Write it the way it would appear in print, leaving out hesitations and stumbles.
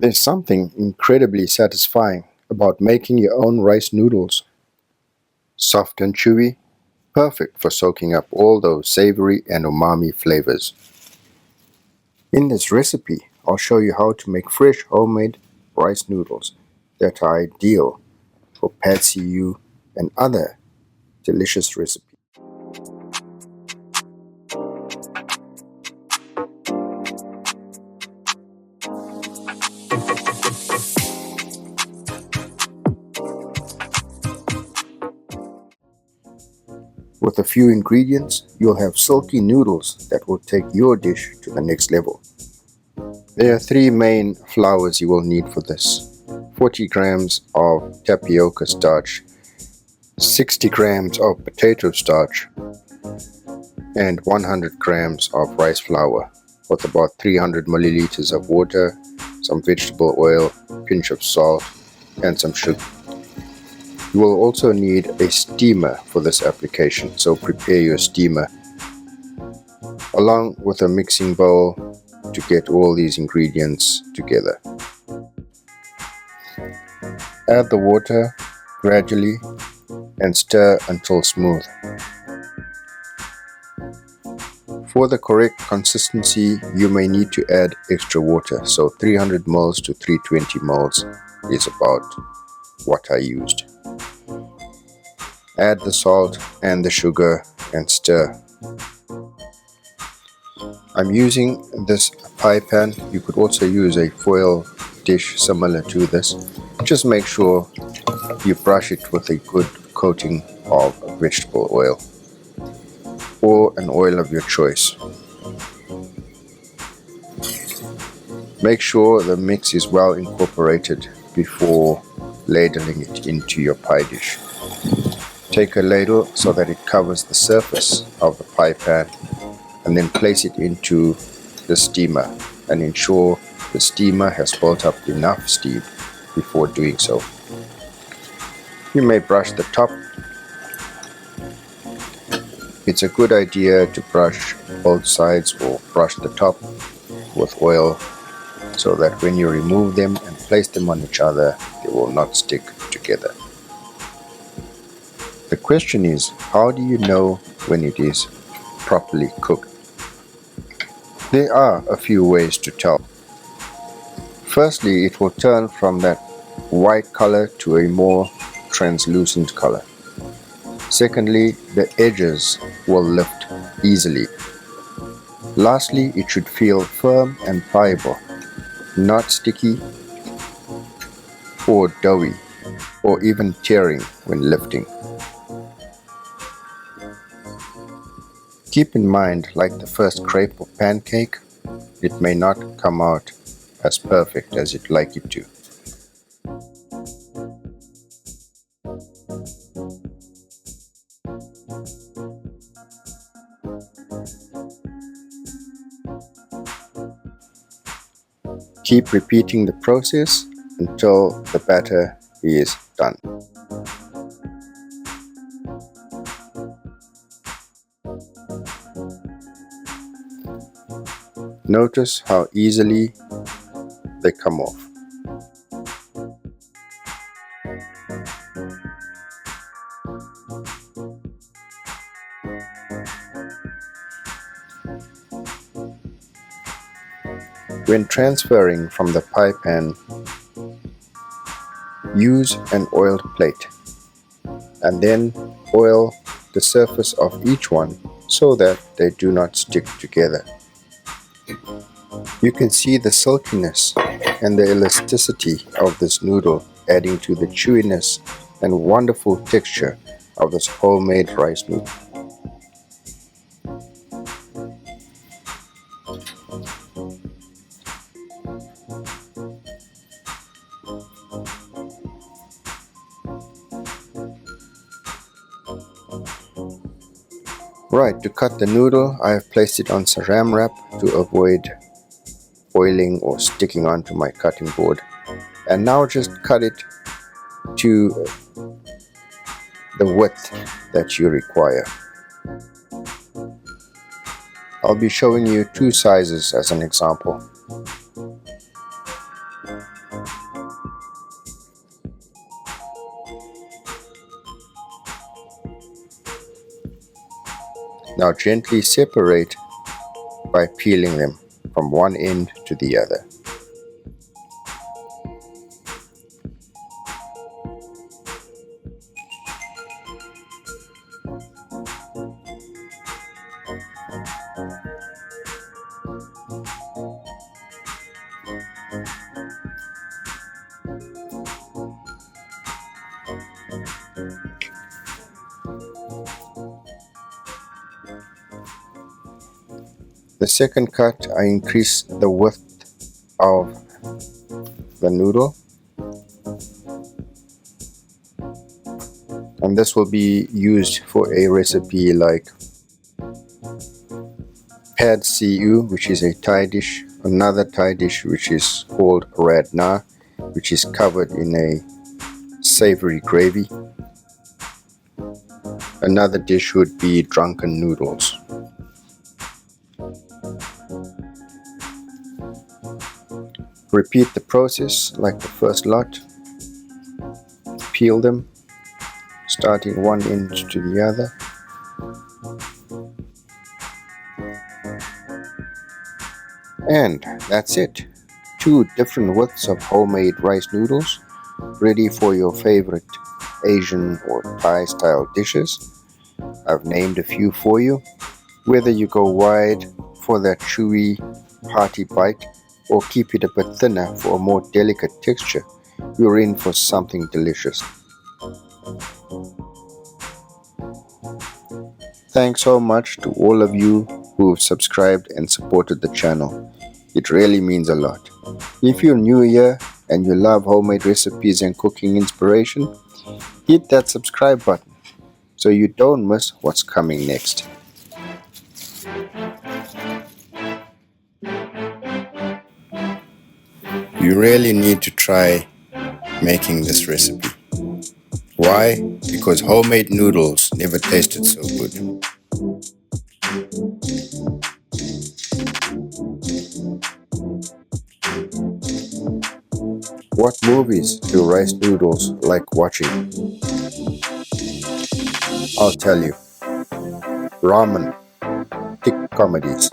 There's something incredibly satisfying about making your own rice noodles. Soft and chewy, perfect for soaking up all those savory and umami flavors. In this recipe, I'll show you how to make fresh homemade rice noodles that are ideal for pad see ew and other delicious recipes. With a few ingredients, you'll have silky noodles that will take your dish to the next level. There are three main flours you will need for this: 40 grams of tapioca starch, 60 grams of potato starch, and 100 grams of rice flour, with about 300 milliliters of water, some vegetable oil, a pinch of salt, and some sugar. You will also need a steamer for this application, so prepare your steamer along with a mixing bowl to get all these ingredients together. Add the water gradually and stir until smooth. For the correct consistency, you may need to add extra water, so 300 ml to 320 ml is about what I used. Add the salt and the sugar and stir. I'm using this pie pan. You could also use a foil dish similar to this. Just make sure you brush it with a good coating of vegetable oil or an oil of your choice. Make sure the mix is well incorporated before ladling it into your pie dish. Take a ladle so that it covers the surface of the pie pan and then place it into the steamer and ensure the steamer has built up enough steam before doing so. You may brush the top. It's a good idea to brush both sides or brush the top with oil so that when you remove them and place them on each other, they will not stick together. The question is, how do you know when it is properly cooked? There are a few ways to tell. Firstly, it will turn from that white color to a more translucent color. Secondly, the edges will lift easily. Lastly, it should feel firm and pliable, not sticky or doughy, or even tearing when lifting. Keep in mind, like the first crepe or pancake, it may not come out as perfect as you'd like it to. Keep repeating the process until the batter is done. Notice how easily they come off. When transferring from the pie pan, use an oiled plate and then oil the surface of each one so that they do not stick together. You can see the silkiness and the elasticity of this noodle adding to the chewiness and wonderful texture of this homemade rice noodle. Right, to cut the noodle, I have placed it on saran wrap to avoid oiling or sticking onto my cutting board. And now just cut it to the width that you require. I'll be showing you two sizes as an example. Now gently separate by peeling them from one end to the other. The second cut, I increase the width of the noodle, and this will be used for a recipe like pad see ew, which is a Thai dish, another Thai dish which is called rad na, which is covered in a savory gravy. Another dish would be drunken noodles. Repeat the process like the first lot. Peel them, starting one end to the other. And that's it. 2 different widths of homemade rice noodles, ready for your favorite Asian or Thai style dishes. I've named a few for you. Whether you go wide for that chewy, hearty bite or keep it a bit thinner for a more delicate texture, you're in for something delicious. Thanks so much to all of you who've subscribed and supported the channel. It really means a lot. If you're new here and you love homemade recipes and cooking inspiration, hit that subscribe button so you don't miss what's coming next. You really need to try making this recipe. Why? Because homemade noodles never tasted so good. What movies do rice noodles like watching? I'll tell you. Ramen, thick comedies.